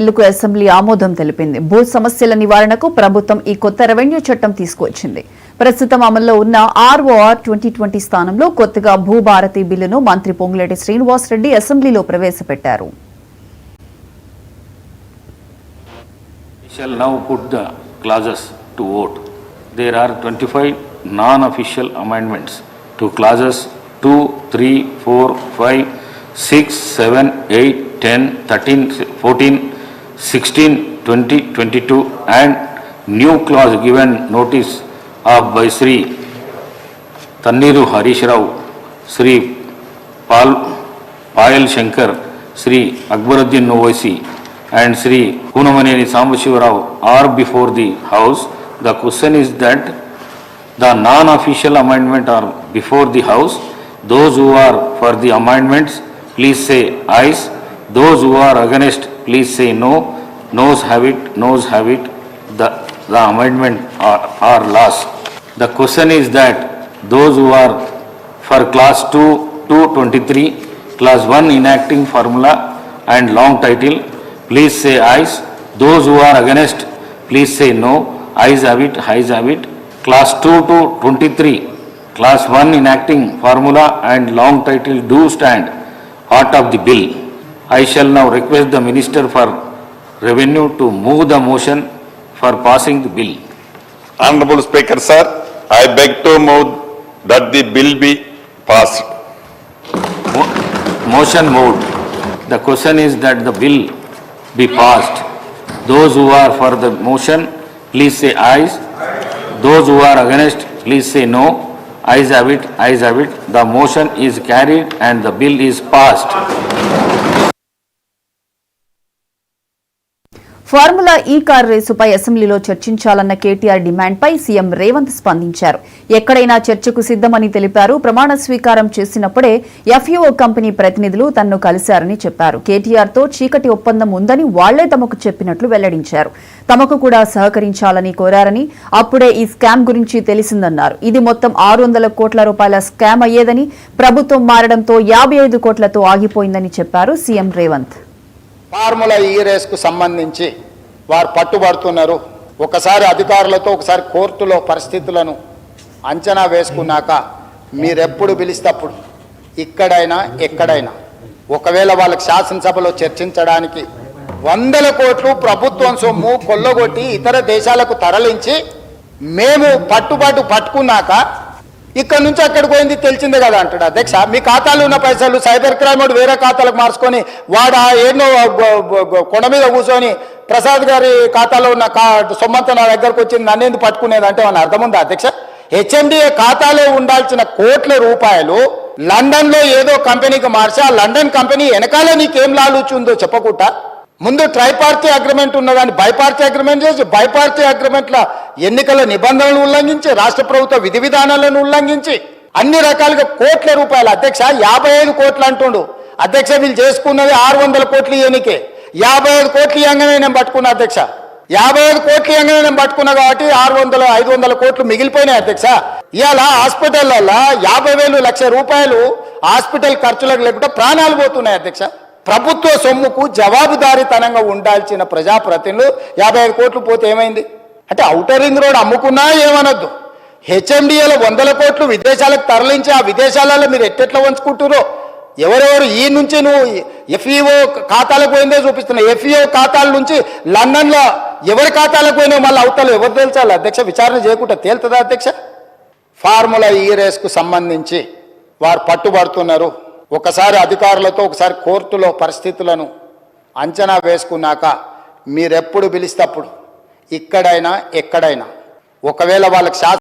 బిల్లుకు అసెంబ్లీ ఆమోదం తెలిపింది. భూ సమస్యల నివారణకు ప్రభుత్వం ఈ కొత్త రెవెన్యూ చట్టం తీసుకువచ్చింది. ప్రస్తుతం అమల్లో ఉన్న ROR 2020 స్థానంలో కొత్తగా భూభారతి బిల్లును మంత్రి పొంగులేటి శ్రీనివాస్ రెడ్డి అసెంబ్లీలో ప్రవేశపెట్టారు. Shall now put the clauses to vote. There are 25 non-official amendments to clauses 2, 3, 4, 5, 6, 7, 8, 10, 13, 14, 16, 20, 22 and new clause given notice of by Sri Tanniru Harish Rao, Sri Payal Shankar, Sri Akbaruddin Owaisi and Sri Kunamaneni Sambashivarao are before the House. The question is that the non-official amendment are before the House. Those who are for the amendments, please say ayes. Those who are against, please say no. Noes have it, noes have it. The amendment are lost. The question is that those who are for class 2, 223, class 1 enacting formula and long title, please say ayes. Those who are against, please say no. Ayes have it, ayes have it. Class 2 to 23, class 1 enacting formula and long title do stand out of the bill. I shall now request the Minister for Revenue to move the motion for passing the bill. Honorable Speaker, sir, I beg to move that the bill be passed. Motion moved. The question is that the bill be passed. Those who are for the motion, please say ayes. Those who are against, please say no. Ayes have it, ayes have it. The motion is carried and the bill is passed. Formula ఈ car రేసుపై అసెంబ్లీలో చర్చించాలన్న KTR డిమాండ్పై CM Revanth స్పందించారు. ఎక్కడైనా చర్చకు సిద్దమని తెలిపారు. ప్రమాణ స్వీకారం చేసినప్పుడే FUO company ప్రతినిధులు తనను కలిశారని చెప్పారు. కేటీఆర్తో చీకటి ఒప్పందం ఉందని వాళ్లే తమకు చెప్పినట్లు వెల్లడించారు. తమకు కూడా సహకరించాలని కోరారని, అప్పుడే ఈ స్కామ్ గురించి తెలిసిందన్నారు. ఇది మొత్తం 600 కోట్ల రూపాయల స్కామ్ అయ్యేదని, ప్రభుత్వం మారడంతో 55 కోట్లతో ఆగిపోయిందని చెప్పారు సీఎం రేవంత్. ఫార్ములా ఈ రేస్కు సంబంధించి వారు పట్టుబడుతున్నారు. ఒకసారి అధికారులతో ఒకసారి కోర్టులో పరిస్థితులను అంచనా వేసుకున్నాక మీరెప్పుడు పిలిస్తప్పుడు ఇక్కడైనా ఎక్కడైనా ఒకవేళ వాళ్ళకి శాసనసభలో చర్చించడానికి 100 కోట్లు ప్రభుత్వం సొమ్ము కొల్లగొట్టి ఇతర దేశాలకు తరలించి మేము పట్టుకున్నాక ఇక్కడ నుంచి అక్కడికి పోయింది తెలిసిందే కదా అంటాడు. అధ్యక్ష, మీ ఖాతాలో ఉన్న పైసలు సైబర్ క్రైమ్ వాడు వేరే ఖాతాలకు మార్చుకొని వాడు ఎన్నో కొండ మీద కూర్చొని ప్రసాద్ గారి ఖాతాలో ఉన్న సొమ్మంతా నా దగ్గరకు వచ్చింది, నన్నేందుకు పట్టుకునేది అంటే వాళ్ళ అర్థం ఉందా అధ్యక్ష? HMDA ఖాతాలో ఉండాల్సిన కోట్ల రూపాయలు లండన్లో ఏదో కంపెనీకి మార్చి ఆ లండన్ కంపెనీ వెనకాల నీకేం లాలుచుందో చెప్పకుండా ముందు ట్రైపార్టీ అగ్రిమెంట్ ఉన్నదాన్ని బైపార్టీ అగ్రిమెంట్ చేసి బైపార్టీ అగ్రిమెంట్ల ఎన్నికల నిబంధనలు ఉల్లంఘించి రాష్ట్ర ప్రభుత్వ విధి విధానాలను ఉల్లంఘించి అన్ని రకాలుగా కోట్ల రూపాయలు అధ్యక్ష 55 కోట్లు అంటుండు అధ్యక్ష. వీళ్ళు చేసుకున్నది 600 కోట్లు ఎన్నికే 55 కోట్లు ఇవ్వగానే నేను పట్టుకున్నా అధ్యక్ష. 55 కోట్లు ఇవ్వగానే నేను పట్టుకున్నా కాబట్టి 500 కోట్లు మిగిలిపోయినాయి అధ్యక్ష. ఇవాళ హాస్పిటల్లో 50,000 లక్ష రూపాయలు హాస్పిటల్ ఖర్చులకు లేకుండా ప్రాణాలు పోతున్నాయి అధ్యక్ష. ప్రభుత్వ సొమ్ముకు జవాబుదారీతనంగా ఉండాల్సిన ప్రజాప్రతినిధులు 55 కోట్లు పోతే ఏమైంది అంటే అవుటర్ రింగ్ రోడ్ అమ్ముకున్నా ఏమనొద్దు. HMDAలో 100 కోట్లు విదేశాలకు తరలించి ఆ విదేశాలలో మీరు ఎట్టెట్లా వంచుకుంటురో ఎవరెవరు ఈ నుంచి నువ్వు FEO ఖాతాలకు పోయిందే చూపిస్తున్నావు. FEO ఖాతాల నుంచి లండన్లో ఎవరి ఖాతాలకు పోయినావు మళ్ళీ అవతల ఎవరు తెలుసాలి అధ్యక్ష? విచారణ చేయకుండా తేలుతుందా అధ్యక్ష? ఫార్ములా ఈ రేస్కు సంబంధించి వారు పట్టుబడుతున్నారు. ఒకసారి అధికారులతో ఒకసారి కోర్టులో పరిస్థితులను అంచనా వేసుకున్నాక మీరెప్పుడు పిలిస్తప్పుడు ఇక్కడైనా ఎక్కడైనా ఒకవేళ వాళ్ళకి